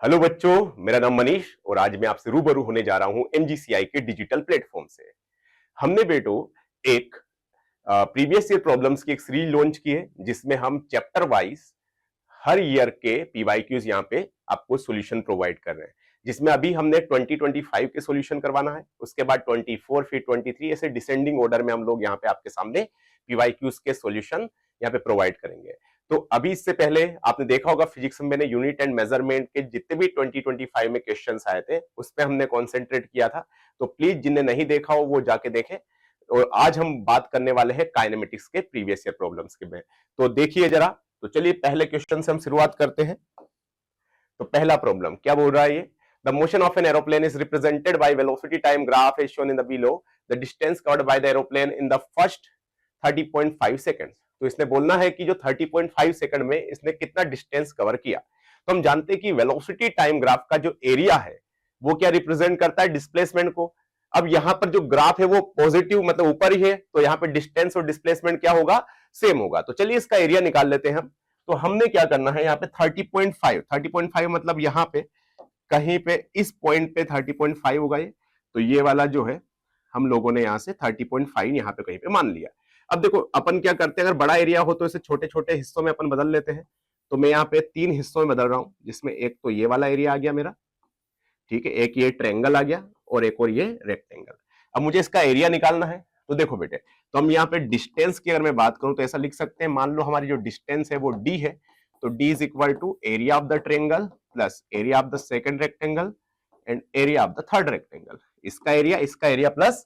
Hello बच्चों, मेरा नाम मनीष और आज मैं आपसे रूबरू होने जा रहा हूं एमजीसीआई के डिजिटल प्लेटफॉर्म से। हमने बेटो एक प्रीवियस ईयर प्रॉब्लम्स की एक सीरीज लॉन्च की है जिसमें हम चैप्टर वाइज हर ईयर के पीवाईक्यूज यहाँ पे आपको सॉल्यूशन प्रोवाइड कर रहे हैं, जिसमें अभी हमने 2025 के सॉल्यूशन करवाना है, उसके बाद 24 फिर 23 ऐसे डिसेंडिंग ऑर्डर में हम लोग यहाँ पे आपके सामने पीवाईक्यूज के सॉल्यूशन यहाँ पे प्रोवाइड करेंगे। तो अभी इससे पहले आपने देखा होगा फिजिक्स में मैंने यूनिट एंड मेजरमेंट के जितने भी 2025 में क्वेश्चंस आए थे उस पर हमने कॉन्सेंट्रेट किया था। तो प्लीज जिन्हें नहीं देखा हो वो जाके देखें। और आज हम बात करने वाले हैं काइनेमेटिक्स के प्रीवियस ईयर प्रॉब्लम्स के में। तो देखिए जरा, तो चलिए पहले क्वेश्चन से हम शुरुआत करते हैं। तो पहला प्रॉब्लम क्या बोल रहा है ये? The motion of an aeroplane is represented by velocity time graph as shown in the below. The distance covered by the aeroplane in the first 30.5 seconds. तो इसने बोलना है कि जो 30.5 सेकंड में इसने कितना डिस्टेंस कवर किया। तो हम जानते हैं कि वेलोसिटी टाइम ग्राफ का जो एरिया है वो क्या रिप्रेजेंट करता है? डिस्प्लेसमेंट को। अब यहां पर जो ग्राफ है वो पॉजिटिव मतलब ऊपर ही है, तो यहां पे डिस्टेंस और डिस्प्लेसमेंट क्या होगा? सेम होगा। तो चलिए इसका एरिया निकाल लेते हैं हम। तो हमने क्या करना है यहाँ पे 30.5 मतलब यहाँ पे कहीं पे इस पॉइंट पे 30.5 होगा ये। तो ये वाला जो है हम लोगों ने यहाँ से 30.5 यहाँ पे कहीं पे मान लिया। अब देखो अपन क्या करते हैं, अगर बड़ा एरिया हो तो इसे छोटे छोटे हिस्सों में अपन बदल लेते हैं। तो मैं यहाँ पे 3 हिस्सों में बदल रहा हूं, जिसमें एक तो ये वाला एरिया आ गया मेरा, ठीक है, एक ये ट्रायंगल आ गया और एक और ये रेक्टेंगल। अब मुझे इसका एरिया निकालना है। तो देखो बेटे, तो हम यहाँ पे डिस्टेंस की अगर मैं बात करूं तो ऐसा लिख सकते हैं, मान लो हमारी जो डिस्टेंस है वो डी है, तो D is equal to area of the triangle plus area of the second rectangle and area of the third rectangle. इसका एरिया प्लस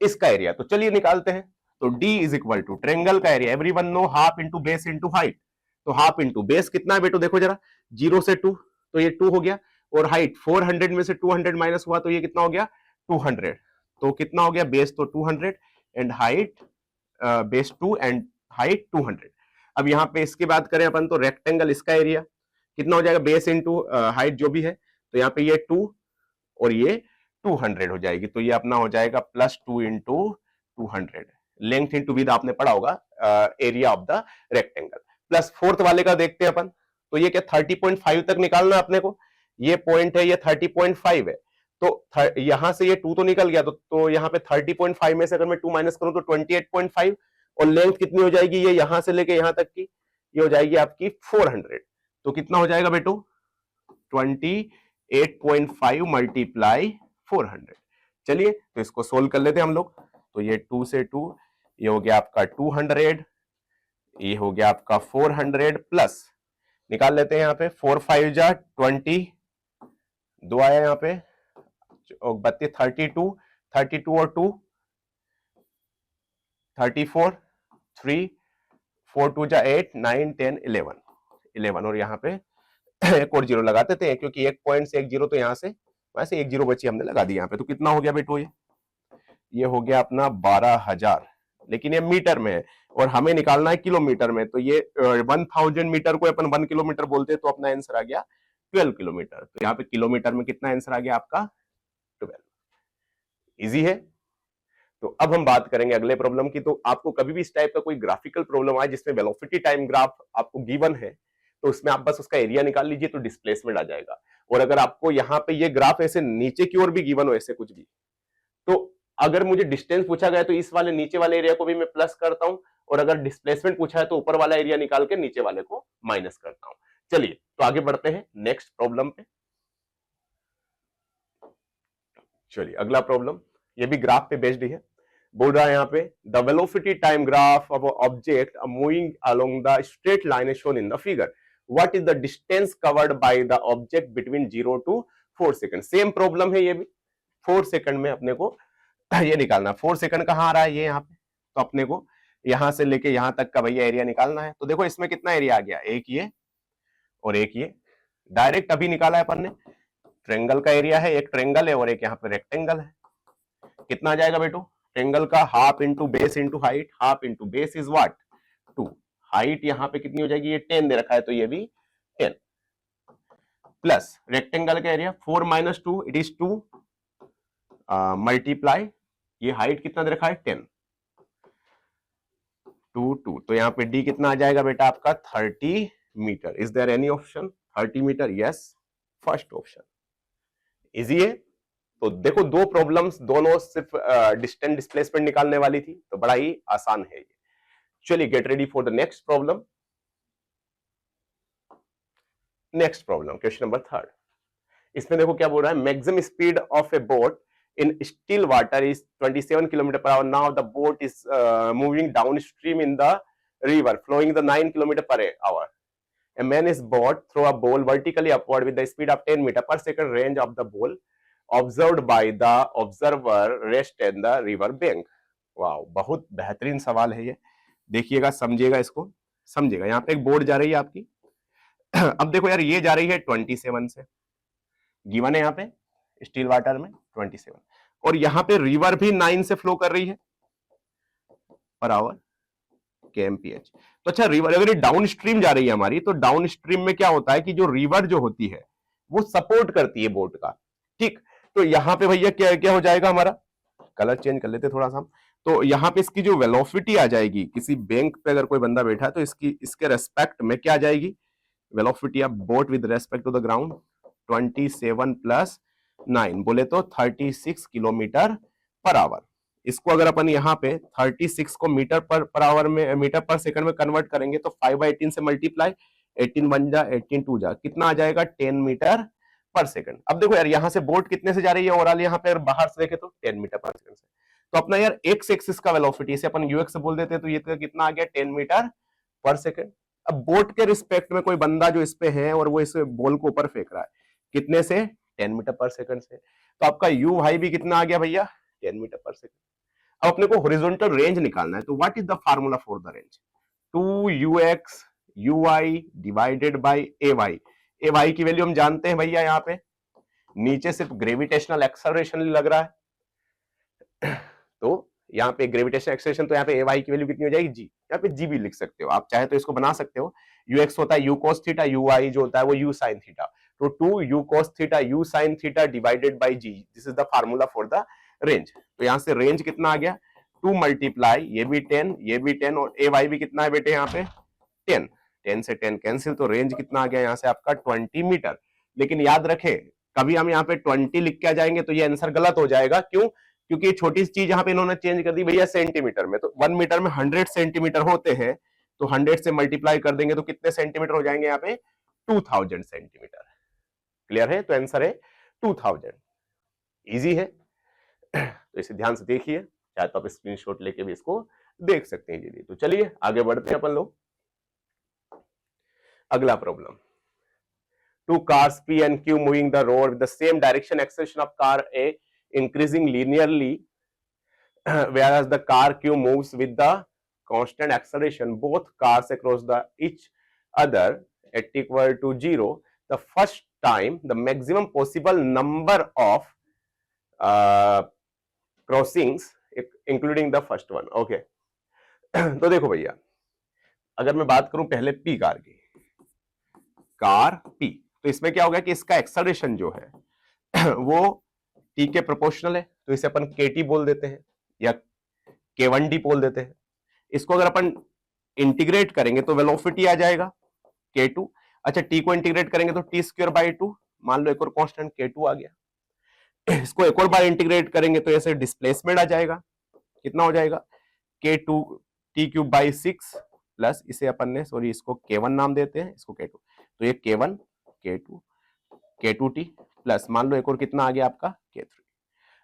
इसका एरिया। तो चलिए निकालते हैं। तो d is equal to triangle का area, everyone know, half into base into height. तो half into base कितना है बेटो? देखो जरा, 0 से 2, तो ये 2 हो गया। और हाइट 400 में से 200 माइनस हुआ तो ये कितना हो गया? 200। तो कितना हो गया? बेस तो 200 and height base 2 and height 200। अब यहाँ पे इसकी बात करें अपन तो रेक्टेंगल, इसका एरिया कितना हो जाएगा? बेस इंटू हाइट जो भी है, तो यहाँ पे ये 2 और ये 200 हो जाएगी। तो ये अपना हो जाएगा +2 इंटू 200। लेंथ इंटू विड्थ आपने पढ़ा होगा, area of the rectangle. Plus fourth वाले का देखते हैं अपन। तो ये क्या 30.5 तक निकालना है अपने को। ये पॉइंट है, ये 30.5 है। तो यहां से ये 2 तो निकल गया, तो यहाँ पे 30.5 में से अगर मैं 2 माइनस करूं तो 28.5। और लेंथ कितनी हो जाएगी? ये यहां से लेके यहां तक की ये हो जाएगी आपकी 400। तो कितना हो जाएगा बेटो? 28.5 मल्टीप्लाई 400। चलिए तो इसको सोल्व कर लेते हैं हम लोग। तो ये 2 से 2, ये हो गया आपका 200, ये हो गया आपका 400 प्लस निकाल लेते हैं यहाँ पे 4 5 जा 20, 2 आया यहाँ पे 32, 32 और 2 34, 3 4 2 जा 8 9 10 11 और यहाँ पे एक और जीरो लगाते थे क्योंकि एक पॉइंट से एक जीरो, तो यहाँ से वैसे एक जीरो बची हमने लगा दी यहाँ पे। तो कितना हो गया बेटो? ये हो गया अपना 12,000, लेकिन ये मीटर में है और हमें निकालना है किलोमीटर में। तो ये 1000 मीटर को अपन 1 किलोमीटर बोलते हैं, तो अपना आंसर आ गया 12 किलोमीटर। तो यहाँ पे किलोमीटर में कितना आंसर आ गया आपका? 12। इजी है। तो अब हम बात करेंगे अगले प्रॉब्लम की। तो आपको कभी भी इस टाइप का कोई ग्राफिकल प्रॉब्लम आए जिसमें वेलोसिटी टाइम ग्राफ आपको गिवन है, तो उसमें आप बस उसका एरिया निकाल लीजिए तो डिस्प्लेसमेंट आ जाएगा। और अगर आपको यहाँ पे ये ग्राफ ऐसे नीचे की ओर भी गिवन हो, ऐसे कुछ भी, तो अगर मुझे डिस्टेंस पूछा गया तो इस वाले नीचे वाले एरिया को भी मैं प्लस करता हूं, और अगर डिस्प्लेसमेंट पूछा है तो ऊपर वाला एरिया निकाल के नीचे वाले को माइनस करता हूं। चलिए तो आगे बढ़ते हैं नेक्स्ट प्रॉब्लम पे। चलिए अगला प्रॉब्लम, ये भी ग्राफ पे बेस्ड है। बोल रहा है यहाँ पे the velocity time graph of object moving along the straight line is shown in the figure. What is the distance covered by the object between 0 to 4 second. Same problem है ये भी। 4 सेकंड में अपने को ये निकालना। 4 सेकंड कहां आ रहा है? ये यहाँ पे। तो अपने को यहां से लेके यहां तक का भैया एरिया निकालना है। तो देखो इसमें कितना एरिया आ गया? एक ये और एक ये। डायरेक्ट अभी निकाला है अपन ने। ट्रायंगल का एरिया है, एक ट्रायंगल है और एक यहाँ पे रेक्टेंगल है। कितना आ जाएगा बेटो? ट्रायंगल का half into base into height. Half into base is what? 2। Height यहाँ पे कितनी हो जाएगी? ये 10 दे रखा है तो ये भी 10 प्लस रेक्टेंगल का area 4 minus 2 it is 2 multiply ये हाइट कितना दे रखा है? 10 2 2। तो यहाँ पे डी कितना आ जाएगा बेटा आपका? 30 metre. Is there any option? 30 metre, yes. First option easy है। तो देखो दो प्रॉब्लम्स, दोनों सिर्फ डिस्टेंस डिस्प्लेसमेंट निकालने वाली थी, तो बड़ा ही आसान है ये। चलिए gate ready for the next problem. Next problem question number 3। इसमें देखो क्या बोल रहा है, maximum speed of A boat in still water is 27 kilometre per hour. Now the boat is moving down stream in the river flowing the 9 kilometer per hour. A man is brought through a ball vertically upward with the speed of 10 meter per second. Range of the ball observed by the observer rest in the river bank. वाह, बहुत बेहतरीन सवाल है ये। देखिएगा, समझिएगा, इसको समझिएगा। यहाँ पे एक बोर्ड जा रही है आपकी। अब देखो यार, ये जा रही है 27 से, गिवन है यहाँ पे स्टील वाटर में 27, और यहाँ पे रिवर भी 9 से फ्लो कर रही है पर आवर kmph। तो अच्छा, रिवर अगर ये डाउन स्ट्रीम जा रही है हमारी, तो डाउन स्ट्रीम में क्या होता है कि जो रिवर जो होती है वो सपोर्ट करती है बोट का, ठीक। तो यहाँ पे भैया क्या क्या हो जाएगा हमारा, कलर चेंज कर लेते थोड़ा सा हम। तो यहाँ पे इसकी जो वेलोसिटी आ जाएगी, किसी बैंक पे अगर कोई बंदा बैठा है तो इसके रेस्पेक्ट में क्या आ जाएगी, velocity of boat with respect to the ground 27 plus 9 बोले तो 36 किलोमीटर पर आवर। इसको अगर अपन यहाँ पे 36 को मीटर पर आवर में, मीटर पर सेकंड में कन्वर्ट करेंगे तो 5/18 से मल्टीप्लाई, 18 1 जा 18 2 जा, कितना आ जाएगा 10 मीटर पर सेकंड। अब देखो यार, यहाँ से बोट कितने से जा रही है ओवरऑल, यहाँ पे बाहर से देखे तो 10 मीटर पर सेकंड से। तो अपना यार एक्स एक्सिस का वेलोसिटी, इसे अपन यूएक्स बोल देते हैं, तो ये कितना आ गया 10 मीटर पर सेकंड। अब बोट के रिस्पेक्ट में कोई बंदा जो इस पे है और वो इस बॉल को ऊपर फेंक रहा है, कितने से 10 मीटर पर सेकंड से। तो आपका यू भाई भी कितना आ गया भैया 10 मीटर पर सेकंड। अब अपने को हॉरिजॉन्टल रेंज निकालना है, तो what is the formula for the range, 2ux ui divided by ay की वैल्यू हम जानते हैं भैया, यहाँ पे नीचे सिर्फ ग्रेविटेशनल एक्सेलरेशन लग रहा है, तो यहाँ पे ग्रेविटेशनल एक्सेलरेशन, तो यहाँ पे ay की वैल्यू कितनी हो जाएगी g, यहाँ पे g भी लिख सकते हो आप, चाहे तो इसको बना सकते हो। ux होता है u cos थीटा, ui जो होता है वो u sin थीटा, तो 2u cos theta u sin theta divided by g, this is the formula for the range. तो यहां से रेंज कितना आ गया 2 मल्टीप्लाई, ये भी 10, ये भी 10, और ay भी कितना है बेटे यहाँ पे 10, 10 से 10 कैंसिल, तो रेंज कितना आ गया यहाँ से आपका 20 मीटर। लेकिन याद रखें, कभी हम यहाँ पे 20 लिख के आ जाएंगे तो ये आंसर गलत हो जाएगा। क्यों? क्योंकि छोटी सी चीज यहाँ पे इन्होंने चेंज कर दी भैया सेंटीमीटर में, तो 1 मीटर में 100 सेंटीमीटर होते हैं, तो 100 से मल्टीप्लाई कर देंगे तो कितने सेंटीमीटर हो जाएंगे यहाँ पे 2000 सेंटीमीटर। क्लियर है? तो आंसर है 2000। इजी है, तो इसे ध्यान से देखिए, चाहे तो आप स्क्रीनशॉट लेके भी इसको देख सकते हैं जी। तो चलिए आगे बढ़ते हैं अपन लोग। अगला problem, two cars P and Q moving the road with the same direction, acceleration of car A increasing linearly whereas the car Q moves with the constant acceleration, both cars across the each other at equal to 0, the first time the maximum possible number of crossings including the first one. Okay, तो देखो भैया, अगर मैं बात करूं पहले P car की, car P, तो इसमें क्या होगा कि इसका एक्सेलरेशन जो है वो टी के प्रोपोर्शनल है, तो इसे अपन केटी बोल देते हैं या K1D बोल देते हैं। इसको अगर अपन इंटीग्रेट करेंगे तो वेलोसिटी आ जाएगा K2। अच्छा, टी को इंटीग्रेट करेंगे तो t²/2, मान लो एक और कांस्टेंट K2 आ गया। इसको एक और बार इंटीग्रेट करेंगे तो ऐसे डिस्प्लेसमेंट आ जाएगा, कितना हो जाएगा K2 t³/6 प्लस, इसे अपन ने सॉरी इसको K1 नाम देते हैं, इसको K2, तो ये K1 K2 K2t प्लस मान लो एक और कितना आ गया आपका K3।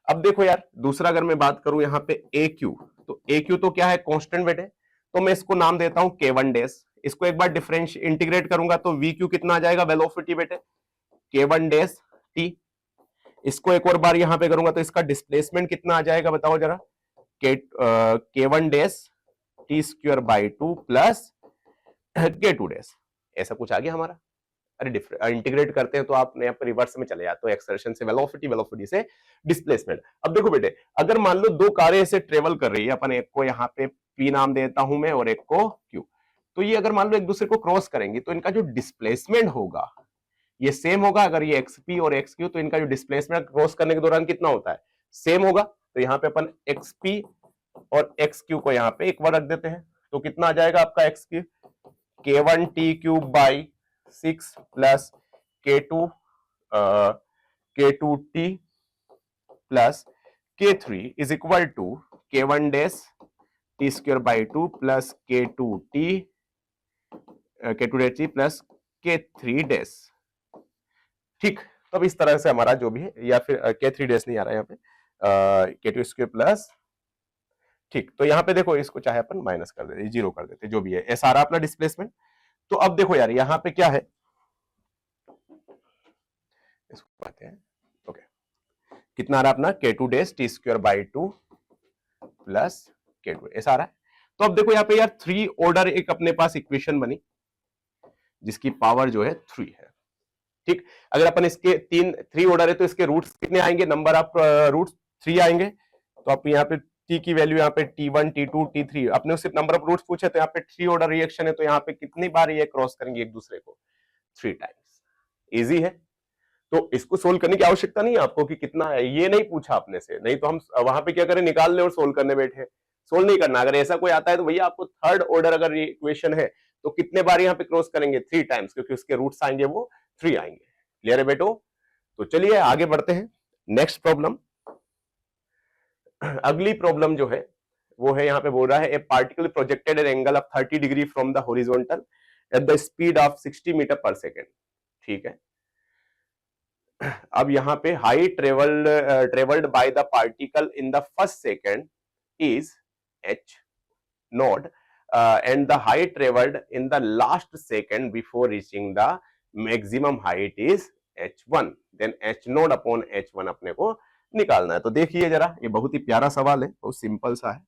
अब देखो यार, दूसरा अगर मैं बात करूं यहाँ पे AQ, तो AQ तो क्या है कांस्टेंट बेटे, तो मैं इसको नाम देता हूं K1 डैश। इसको एक बार डिफरेंस इंटीग्रेट करूंगा तो VQ कितना आ जाएगा वेलोसिटी बेटे K1 डैश t। इसको एक और बार यहां पे करूंगा तो इसका डिस्प्लेसमेंट कितना आ जाएगा बताओ जरा, K1 dash t²/2 plus K2 dash, ऐसा कुछ आ गया हमारा। अरे इंटीग्रेट करते हैं तो आप यहाँ पर रिवर्स में चले जाते हो, एक्सेलरेशन से वेलोसिटी, वेलोसिटी से डिस्प्लेसमेंट। अब देखो बेटे, अगर मान लो दो कारें ऐसे ट्रेवल कर रही है, अपन एक को यहाँ पे P नाम देता हूं मैं और एक को Q, तो ये अगर मान लो एक दूसरे को क्रॉस करेंगे तो इनका जो डिस्प्लेसमेंट होगा ये सेम होगा। अगर ये XP और XQ, तो इनका जो डिस्प्लेसमेंट क्रॉस करने के दौरान कितना होता है, सेम होगा। तो यहाँ पे अपन XP और XQ को यहाँ पे एक बार रख देते हैं, तो कितना आ जाएगा आपका XQ K1 t³/6 plus K2 K2T plus K3 is equal to K1 dash T square by 2 plus K2 dash T plus K3 dash. ठीक, तो अब इस तरह से हमारा जो भी है, या फिर K3 डैश नहीं आ रहा है यहाँ पे, K2 स्क्वायर प्लस, ठीक, तो यहाँ पे देखो इसको चाहे अपन माइनस कर देते, जीरो कर देते, जो भी है, ऐसा आ रहा अपना डिस्प्लेसमेंट। तो अब देखो यार यहाँ पे क्या है, इसको कहते हैं, ओके, कितना आ रहा अपना K2 dash T square by 2 plus K2, ऐसा आ रहा है। तो अब देखो यहाँ पे यार 3 ऑर्डर एक अपने पास इक्वेशन बनी जिसकी पावर जो है 3 है। ठीक, अगर अपन इसके 3 ऑर्डर है तो इसके रूट्स कितने आएंगे, नंबर ऑफ रूट्स 3 आएंगे। तो आप यहाँ पे t की वैल्यू यहाँ पे T1 T2 T3, अपने सिर्फ नंबर ऑफ रूट्स पूछे तो यहाँ पे 3 ऑर्डर रिएक्शन है, तो यहाँ पे कितनी बार ये क्रॉस करेंगे एक दूसरे को, 3 टाइम्स। इजी है, तो इसको सोल्व करने की आवश्यकता नहीं है आपको कि कितना है, ये नहीं पूछा अपने से, नहीं तो हम वहां पे क्या करें, निकाल ले और सोल्व करने बैठे। सोल्व नहीं करना, अगर ऐसा कोई आता है तो भैया आपको थर्ड ऑर्डर अगर इक्वेशन है तो कितने बार यहाँ पे क्रॉस करेंगे, 3 टाइम्स, क्योंकि उसके रूट्स आएंगे वो 3 आएंगे। क्लियर है बेटो? तो चलिए आगे बढ़ते हैं, नेक्स्ट प्रॉब्लम। अगली प्रॉब्लम जो है वो है, यहाँ पे बोल रहा है, a particle projected an angle of 30 degree from the horizontal at the speed of 60 metre पर सेकेंड। ठीक है, अब यहाँ पे height travelled by the particle in the first second is h naught and the height traveled in the last second before reaching the maximum height is h1, then h node upon h1 अपने को निकालना है। तो देखिए जरा, ये बहुत ही प्यारा सवाल है, बहुत सिंपल सा है।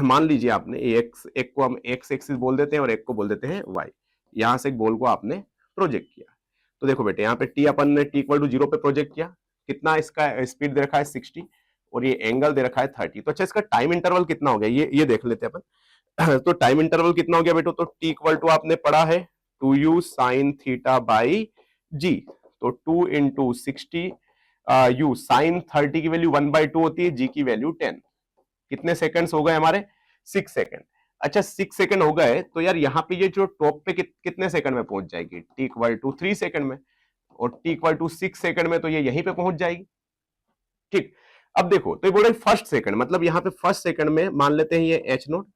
मान लीजिए आपने एक को हम x एक्सिस बोल देते हैं और एक को बोल देते हैं y, यहां से एक बॉल को आपने प्रोजेक्ट किया। तो देखो बेटे, यहाँ पे t अपन ने t इक्वल टू 0 पे प्रोजेक्ट किया, कितना इसका स्पीड दे रखा है 60 और ये एंगल दे रखा है 30। तो अच्छा, इसका टाइम इंटरवल कितना हो गया, ये देख लेते हैं अपन। तो टाइम इंटरवल कितना हो गया बेटो, तो t इक्वल टू आपने पढ़ा है 2u sine theta by g, तो 2 इंटू 60 u साइन 30 की वैल्यू 1/2 होती है, g की वैल्यू 10। कितने सेकंड्स हो गए हमारे, 6 सेकंड। अच्छा 6 सेकंड हो गए तो यार यहाँ पे ये जो टॉप पे कितने सेकंड में पहुंच जाएगी, t इक्वल टू 3 सेकंड में, और t इक्वल टू 6 सेकंड में तो ये यहीं पे पहुंच जाएगी। ठीक, अब देखो, तो ये बोल रहे फर्स्ट सेकंड, मतलब यहाँ पे फर्स्ट सेकंड में मान लेते हैं ये h नोट,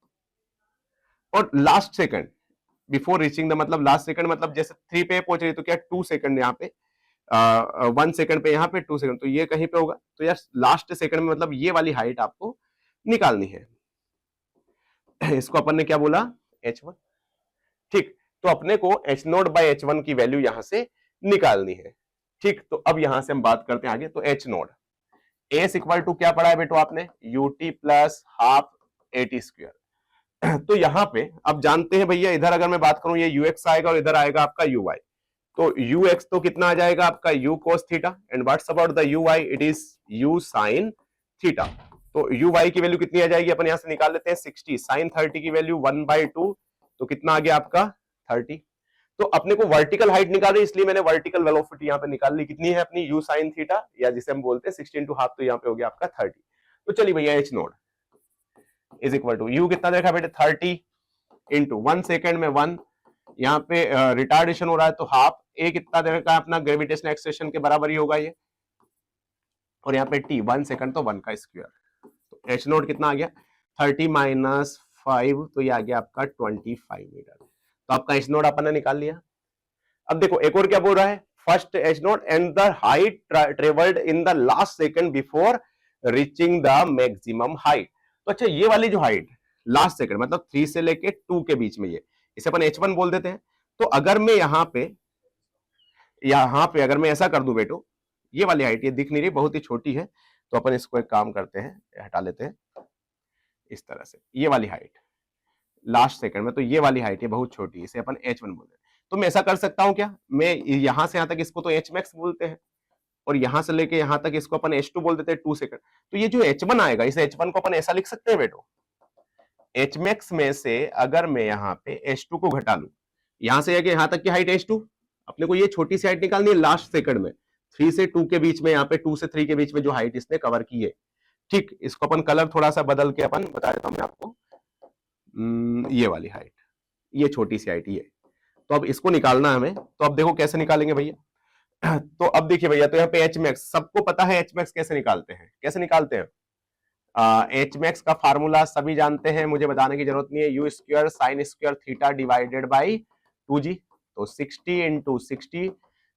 और last second before reaching the, मतलब लास्ट सेकंड मतलब जैसे 3 पे पहुंच रही तो क्या 2 सेकंड यहाँ पे, 1 सेकंड पे यहाँ पे 2 सेकंड, तो ये कहीं पे होगा। तो यार लास्ट सेकंड में मतलब ये वाली हाइट आपको निकालनी है। इसको अपन ने क्या बोला, h1। ठीक, तो अपने को h नोट बाई h1 की वैल्यू यहां से निकालनी है। ठीक, तो अब यहां से हम बात करते हैं आगे। तो h naught is equal to क्या पढ़ा है बेटो आपने, ut plus half at square. तो यहां पे अब जानते हैं भैया, इधर अगर मैं बात करूं ये ux आएगा और इधर आएगा आपका uy, तो ux तो कितना आ जाएगा आपका u cos theta, and what's about the uy, it is u sin theta. तो uy की वैल्यू कितनी आ जाएगी, अपन यहां से निकाल लेते हैं 60, साइन 30 की वैल्यू 1/2, तो कितना आ गया आपका 30। तो अपने को वर्टिकल हाइट निकाली, इसलिए मैंने वर्टिकल वेलोसिटी यहाँ पे निकाल ली, कितनी है अपनी u sin थीटा, या जिसे हम बोलते हैं 60 इंटू हाफ, तो यहाँ पे हो गया आपका 30। तो चलिए भैया h naught is equal to u कितना देखा बेटे 30 इंटू 1 सेकेंड में 1, यहाँ पे रिटार्डेशन हो रहा है तो हाफ, a कितना दे रखा है अपना ग्रेविटेशनल एक्सेलरेशन के बराबर ही होगा ये, और यहाँ पे t 1 सेकंड तो 1 का स्क्वायर, तो h नोट कितना आ गया 30 माइनस 5, तो ये आ गया आपका 25 मीटर। तो आपका h नोट अपन ने निकाल लिया। अब देखो एक और क्या बोल रहा है, first h note and the height travelled in the last second before reaching the maximum height. तो अच्छा, ये वाली जो हाइट लास्ट सेकंड मतलब 3 से लेके 2 के बीच में, ये इसे अपन h1 बोल देते हैं। तो अगर मैं यहाँ पे अगर मैं ऐसा कर दूं बेटो, ये वाली हाइट ये दिख नहीं रही, बहुत ही छोटी है, तो अपन इसको एक काम करते हैं, हटा लेते हैं इस तरह से, ये वाली हाइट लास्ट सेकंड में, तो ये वाली हाइट ये बहुत छोटी है, इसे अपन h1 बोलते हैं। तो मैं ऐसा कर सकता हूं क्या, मैं यहां से यहां तक इसको तो h मैक्स बोलते हैं, और यहां से लेके यहां तक इसको अपन h2 बोल देते हैं 2 सेकंड। तो ये जो h1 आएगा, इस h1 को अपन ऐसा लिख सकते हैं बेटो, h मैक्स में से अगर मैं यहाँ पे h2 को घटा लूं, यहां से यहां तक की हाइट h2, अपने को ये छोटी सी हाइट निकालनी है लास्ट सेकंड में, 3 से 2 के बीच में, यहाँ पे 2 से 3 के बीच में जो हाइट इसने कवर की है। ठीक, इसको अपन कलर थोड़ा सा बदल के अपन बता देता हूं मैं आपको, ये वाली हाइट, ये छोटी सी हाइट ये। तो अब इसको निकालना है हमें, तो अब देखो कैसे निकालेंगे भैया। तो अब देखिए भैया, तो यहाँ पे एच मैक्स सबको पता है, एच मैक्स कैसे निकालते हैं, कैसे निकालते हैं? एच मैक्स का फार्मूला सभी जानते हैं, मुझे बताने की जरूरत नहीं है, you square sine square theta divided by 2g। तो 60 इंटू 60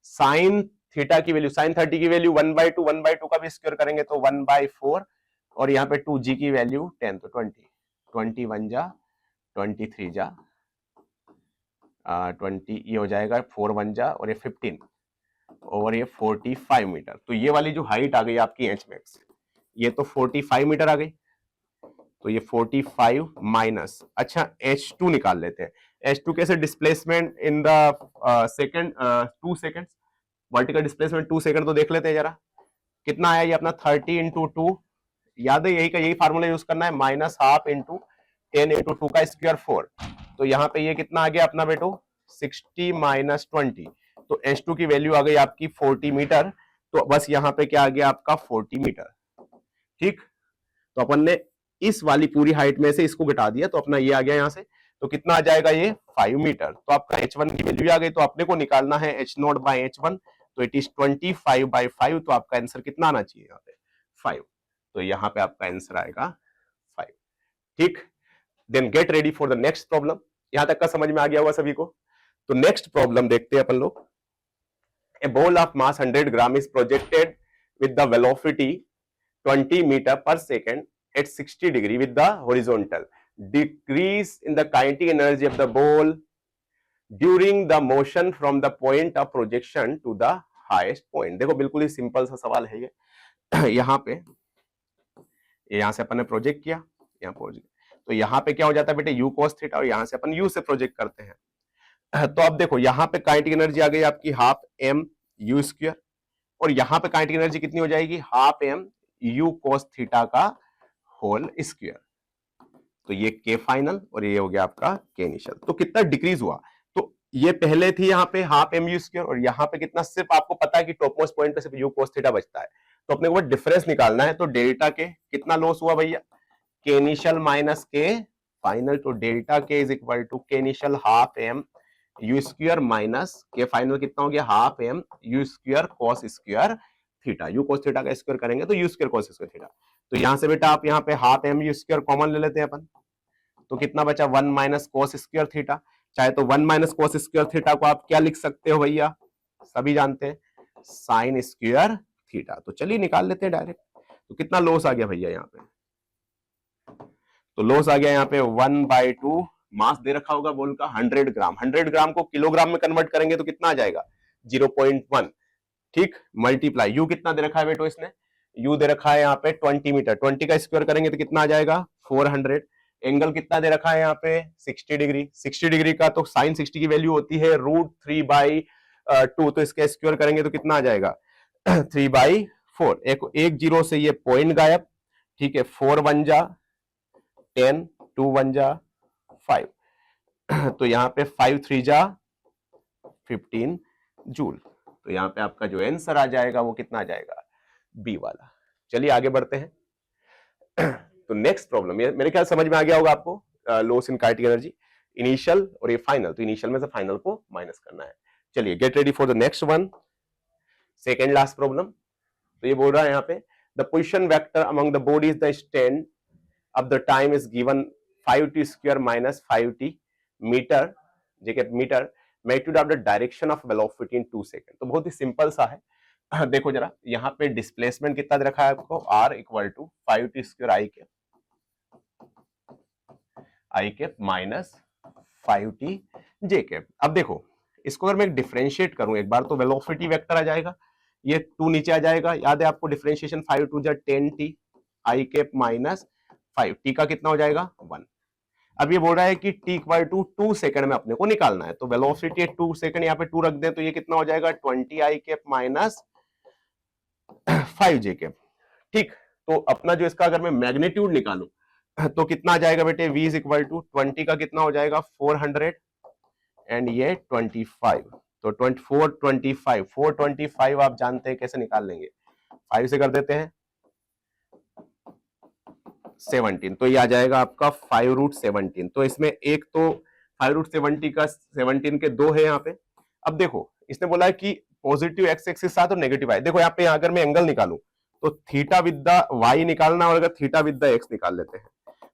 साइन थीटा की वैल्यू, साइन 30 की वैल्यू 1/2, 1/2 का भी स्क्वायर करेंगे तो 1/4, और यहाँ पे 2g की वैल्यू 10, तो 20, 21 जा 23 जा 20, ये हो जाएगा 4 1 जा, और ये 15 और ये 45 मीटर। तो ये वाली जो हाइट आ गई आपकी एच मैक्स, ये तो 45 मीटर आ गई। तो ये 45 माइनस, अच्छा H2 निकाल लेते हैं। H2 कैसे? Displacement in the second 2 second, vertical displacement 2 second. तो देख लेते हैं जरा कितना आया ये अपना 30 इंटू 2, याद है यही फार्मूला यूज करना है, माइनस हाफ इंटू 10 इंटू 2 का स्क्वायर 4। तो यहाँ पे ये कितना आ गया अपना बेटो 60 माइनस 20। तो H2 की वैल्यू आ गई आपकी 40 मीटर। तो बस यहाँ पे क्या आ गया आपका 40 मीटर। ठीक, तो अपन ने इस वाली पूरी हाइट में से इसको घटा दिया, तो अपना ये आ गया यहाँ से। तो कितना आ जाएगा ये 5 मीटर। तो आपका H1 की वैल्यू आ गई। तो अपने को निकालना है H0 बाई H1, तो इट इज 25/5। तो आपका आंसर कितना आना चाहिए यहाँ पे 5। तो यहाँ पे आपका आंसर आएगा 5। ठीक, then get ready for the next problem. यहां तक का समझ में आ गया होगा सभी को। तो नेक्स्ट प्रॉब्लम देखते हैं अपन लोग। A ball of mass 100 gram is projected with the velocity 20 meter per second at 60 degree with the horizontal. Decrease in the kinetic energy of the ball during the motion from the point of projection to the highest point. देखो बिल्कुल ही simple सा सवाल है ये। यहाँ पे यहाँ से अपन ने प्रोजेक्ट किया, यहाँ प्रोजेक्ट, तो यहाँ पे क्या हो जाता है बेटे u cos थीटा, और यहाँ से अपन u से प्रोजेक्ट करते हैं। तो अब देखो यहाँ पे काइनेटिक एनर्जी आ गई आपकी हाफ m u स्क्वायर, और यहाँ पे काइनेटिक एनर्जी कितनी हो जाएगी half m u cos theta का होल स्क्वायर। तो ये k फाइनल और ये हो गया आपका k इनिशियल। तो कितना डिक्रीज हुआ? तो ये पहले थी यहाँ पे हाफ m u स्क्वायर, और यहाँ पे कितना, सिर्फ आपको पता है कि टॉप मोस्ट पॉइंट पे सिर्फ u cos थीटा बचता है। तो अपने को डिफरेंस निकालना है। तो डेल्टा के कितना लॉस हुआ भैया, k initial minus k final. तो delta k is equal to k initial half m u square minus k final कितना हो गया half m u square cos square theta. u cos theta का square करेंगे तो u square cos square theta. तो यहां से बेटा आप यहाँ पे half m u square common ले लेते हैं अपन। तो कितना बचा 1 माइनस cos स्क्वायर थीटा। चाहे तो 1 माइनस cos स्क्वायर थीटा को आप क्या लिख सकते हो भैया, सभी जानते हैं साइन स्क्वायर थीटा। तो चलिए निकाल लेते हैं डायरेक्ट। तो कितना लॉस आ गया भैया यहाँ पे, तो लॉस आ गया यहाँ पे 1/2। मास दे रखा होगा बोल का 100 ग्राम, 100 ग्राम को किलोग्राम में कन्वर्ट करेंगे तो कितना आ जाएगा 0.1। ठीक, मल्टीप्लाई यू कितना दे रखा है बेटो इसने, यू दे रखा है यहाँ पे 20 मीटर, 20 का स्क्वायर करेंगे तो कितना आ जाएगा 400। एंगल कितना दे रखा है यहाँ पे 60 डिग्री, 60 डिग्री का तो साइन 60 की वैल्यू होती है √3/2। तो इसका स्क्वायर करेंगे तो कितना आ जाएगा 3/4। एक जीरो से ये पॉइंट गायब। ठीक है, 4 1 जा 10, 2 1 जा 5, तो यहाँ पे 5 3 जा 15 जूल। तो यहाँ पे आपका जो आंसर आ जाएगा वो कितना आ जाएगा बी वाला। चलिए आगे बढ़ते हैं। तो नेक्स्ट प्रॉब्लम, मेरे ख्याल समझ में आ गया होगा आपको, loss in kinetic energy initial और ये फाइनल। तो इनिशियल में से फाइनल को माइनस करना है। चलिए gate ready for the next one, second last problem. तो ये बोल रहा है यहाँ पे the position vector among the bodies the stand of the time is given 5t square minus 5t meter, metre magnitude of the direction of velocity in 2 seconds। तो बहुत ही simple सा है। देखो जरा यहाँ पे डिस्प्लेसमेंट कितना दे रखा है आपको r equal to 5t square i cap minus 5t j cap. अब देखो इसको अगर मैं डिफरेंशिएट करूं एक बार, तो वेलोसिटी वेक्टर आ जाएगा, ये 2 नीचे आ जाएगा। याद है आपको डिफरेंशिएशन 5 2 जा 10t i cap minus 5, T का कितना हो जाएगा 1। अब ये बोल रहा है कि टी इक्वल टू 2 सेकंड में अपने को निकालना है। तो वेलोसिटी 2 सेकंड, यहाँ पे 2 रख दे तो ये कितना हो जाएगा 20 आई कैप माइनस 5 जे कैप। ठीक, तो अपना जो इसका अगर मैं मैग्नीट्यूड निकालूं तो कितना आ जाएगा बेटे v इज इक्वल टू 20 का कितना हो जाएगा 400 एंड ये 25। तो 425 आप जानते हैं कैसे निकाल लेंगे, 5 से कर देते हैं 17, तो ये आ जाएगा आपका 5√17। तो इसमें एक तो 5√17 का 17 के 2 है यहाँ पे। अब देखो इसने बोला है कि पॉजिटिव एक्स एक्सिस के साथ और नेगेटिव वाई। देखो यहाँ पे अगर मैं एंगल निकालूं तो थीटा विद द वाई निकालना और अगर थीटा विद द एक्स निकाल लेते हैं,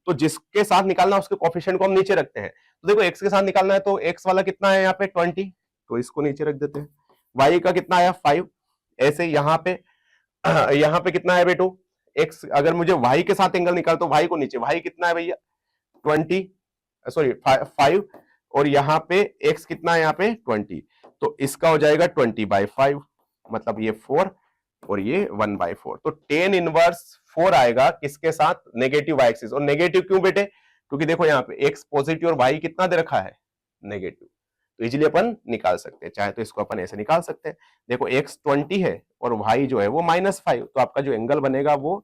तो जिसके साथ निकालना उसके कोफिशिएंट को हम नीचे रखते हैं। तो देखो एक्स के साथ निकालना है तो एक्स वाला कितना है यहाँ पे 20, तो इसको नीचे रख देते हैं। वाई का कितना आया 5, ऐसे यहाँ पे कितना है बेटो एक्स, अगर मुझे वाई के साथ एंगल निकाल तो वाई को नीचे, वाई कितना है भैया 20, सॉरी 5, और यहाँ पे एक्स कितना है यहाँ पे 20, तो इसका हो जाएगा 20/5, मतलब ये 4 और ये 1/4, तो tan इनवर्स 4 आएगा किसके साथ, नेगेटिव वाई एक्सिस। और नेगेटिव क्यों बेटे, क्योंकि देखो यहाँ पे एक्स पॉजिटिव और वाई कितना दे रखा है नेगेटिव, तो इजीली अपन निकाल सकते हैं। चाहे तो इसको अपन ऐसे निकाल सकते हैं, देखो एक्स 20 है और वाई जो है वो -5, तो आपका जो एंगल बनेगा वो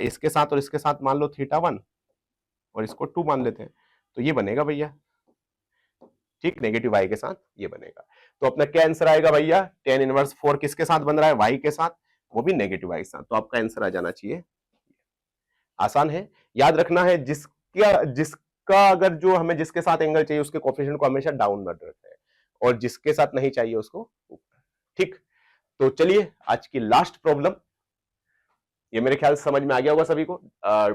इसके साथ और इसके साथ मान लो θ1 और इसको 2 मान लेते हैं, तो ये बनेगा भैया, ठीक, नेगेटिव वाई के साथ ये बनेगा। तो अपना क्या आंसर आएगा भैया, tan इनवर्स 4 किसके साथ बन रहा है, वाई के साथ, वो भी नेगेटिव वाई के साथ, तो आपका आंसर आ जाना चाहिए। आसान है, याद रखना है जिसका अगर जो हमें जिसके साथ एंगल चाहिए उसके कोफिशिएंट को हमेशा डाउनवर्ड रखते हैं और जिसके साथ नहीं चाहिए उसको ऊपर, ठीक। तो चलिए आज की लास्ट प्रॉब्लम, ये मेरे ख्याल से समझ में आ गया होगा सभी को।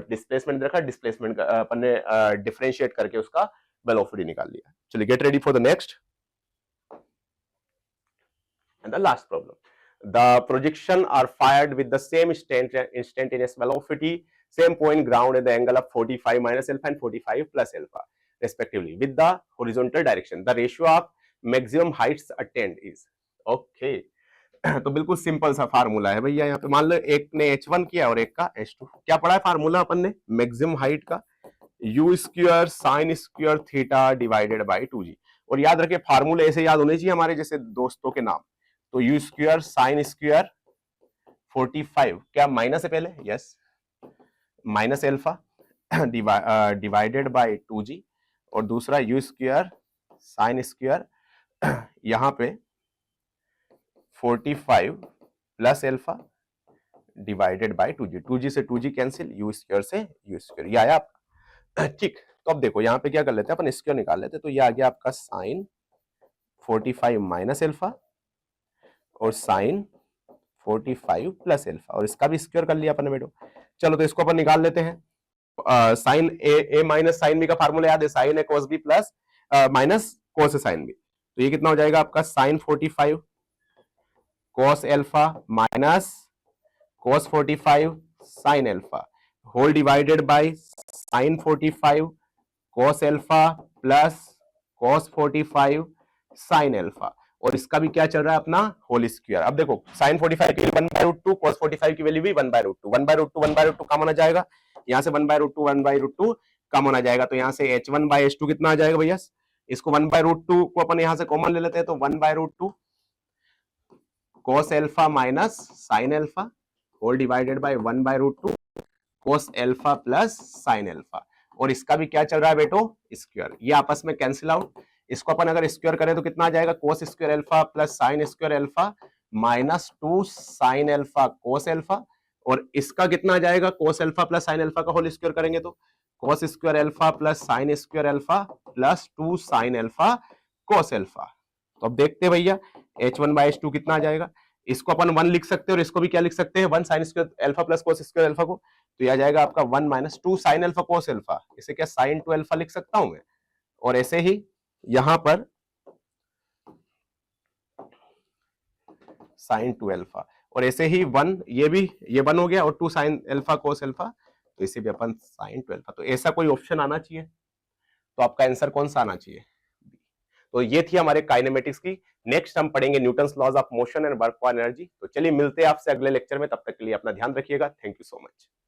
डिस्प्लेसमेंट देखा, डिस्प्लेसमेंट अपन ने डिफरेंशिएट करके उसका वेलोसिटी निकाल लिया। चलिए gate ready for the next and the last problem. The projection are fired with the same instantaneous velocity, same point ground at the angle of 45 minus alpha and 45 plus alpha respectively with the horizontal direction. The ratio of maximum heights attained is okay. तो बिल्कुल simple सा formula है भैया। यहाँ पे मान लो एक ने h1 किया और एक का h2। क्या पढ़ा है फार्मूला अपन ने, मैक्सिमम हाइट का u square sine square theta divided by 2g। और याद रखे फार्मूले ऐसे याद होने चाहिए हमारे जैसे दोस्तों के नाम, तो u स्क्वायर साइन स्क्वायर 45, क्या माइनस है पहले, yes, minus alpha divided by 2g, और दूसरा u स्क्वायर साइन स्क्वायर यहाँ पे 45 plus alpha divided by 2g, 2g से 2g कैंसिल, u स्क्वायर से u स्क्वायर, ये आया आपका, ठीक। तो अब देखो यहाँ पे क्या कर लेते हैं अपन, स्क्वायर निकाल लेते हैं, तो ये आ गया आपका साइन 45 माइनस एल्फा और साइन 45 प्लस एल्फा, और इसका भी स्क्वायर कर लिया अपन ने बेटो। चलो तो इसको अपन निकाल लेते हैं। Sine A minus sine B का फार्मूला याद है, sine A cos B plus minus cos A sine B, तो ये कितना हो जाएगा आपका sine 45 cos alpha minus cos 45 sine alpha whole divided by sine 45 cos alpha plus cos 45 sine alpha, और इसका भी क्या चल रहा है अपना होल स्क्वायर। अब देखो साइन 45 की 1/√2, cos 45 की वैल्यू भी 1/√2, 1/√2 1/√2 कम होना जाएगा, यहाँ से 1/√2 1/√2 कम होना जाएगा, तो यहाँ से h1/h2 कितना आ जाएगा भैया, इसको 1/√2 को अपन यहाँ से कॉमन ले लेते हैं, तो 1/√2 cos alpha minus sine alpha whole divided by 1/√2 cos alpha plus sine alpha, और इसका भी क्या चल रहा है बेटो स्क्वायर, ये आपस में कैंसिल आउट। इसको अपन अगर स्क्वायर करें तो कितना आ जाएगा, cos square alpha plus sine square alpha minus 2 sine alpha cos alpha, और इसका कितना आ जाएगा, cos alpha plus sine alpha का होल स्क्वायर करेंगे तो cos square alpha plus sine square alpha plus 2 sine alpha cos alpha. तो अब देखते हैं भैया h1/h2 कितना आ जाएगा, इसको अपन 1 लिख सकते हैं और इसको भी क्या लिख सकते हैं 1 sine square alpha plus cos square alpha को, तो ये आ जाएगा आपका 1 minus 2 sine alpha cos alpha, इसे क्या साइन 2 एल्फा लिख सकता हूं मैं, और ऐसे ही यहां पर साइन 2 एल्फा, और ऐसे ही 1 ये भी ये 1 हो गया, और 2 साइन एल्फा cos एल्फा, तो इसे भी अपन साइन 2 एल्फा। तो ऐसा कोई ऑप्शन आना चाहिए, तो आपका आंसर कौन सा आना चाहिए। तो ये थी हमारे काइनेमेटिक्स की। नेक्स्ट हम पढ़ेंगे Newton's laws of motion and work for energy. तो चलिए मिलते हैं आपसे अगले लेक्चर में, तब तक के लिए अपना ध्यान रखिएगा। Thank you so much.